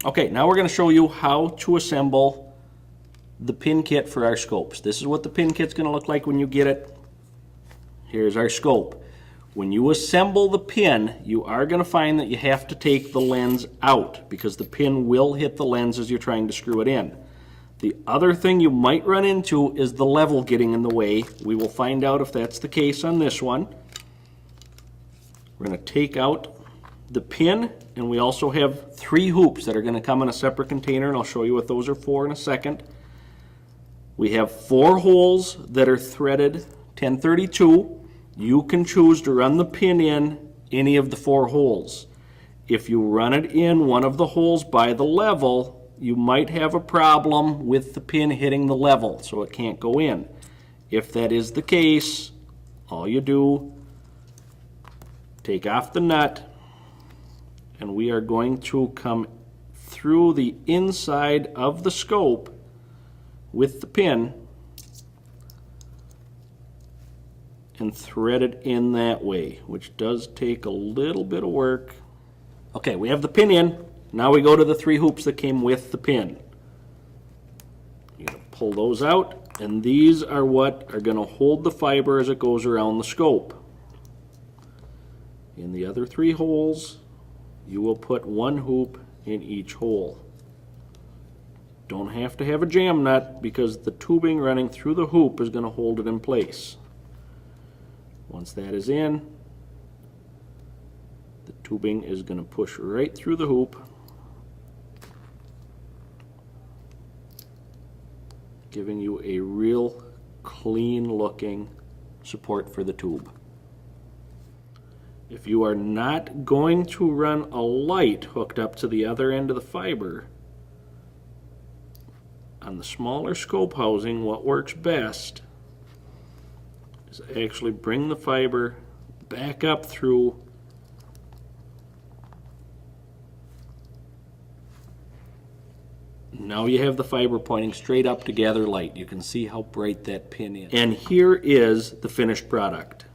Okay, now we're going to show you how to assemble the pin kit for our scopes. This is what the pin kit's going to look like when you get it. Here's our scope. When you assemble the pin, you are going to find that you have to take the lens out because the pin will hit the lens as you're trying to screw it in. The other thing you might run into is the level getting in the way. We will find out if that's the case on this one. We're going to take out the pin, and we also have 3 hoops that are going to come in a separate container, and I'll show you what those are for in a second. We have 4 holes that are threaded 1032. You can choose to run the pin in any of the 4 holes. If you run it in one of the holes by the level, you might have a problem with the pin hitting the level, so it can't go in. If that is the case, all you do, take off the nut, and we are going to come through the inside of the scope with the pin and thread it in that way, which does take a little bit of work. Okay, we have the pin in. Now we go to the 3 hoops that came with the pin. You're going to pull those out, and these are what are going to hold the fiber as it goes around the scope. In the other 3 holes, you will put 1 hoop in each hole. Don't have to have a jam nut because the tubing running through the hoop is going to hold it in place. Once that is in, the tubing is going to push right through the hoop, giving you a real clean looking support for the tube. If you are not going to run a light hooked up to the other end of the fiber, on the smaller scope housing, what works best is actually bring the fiber back up through now you have the fiber pointing straight up to gather light. You can see how bright that pin is. And here is the finished product.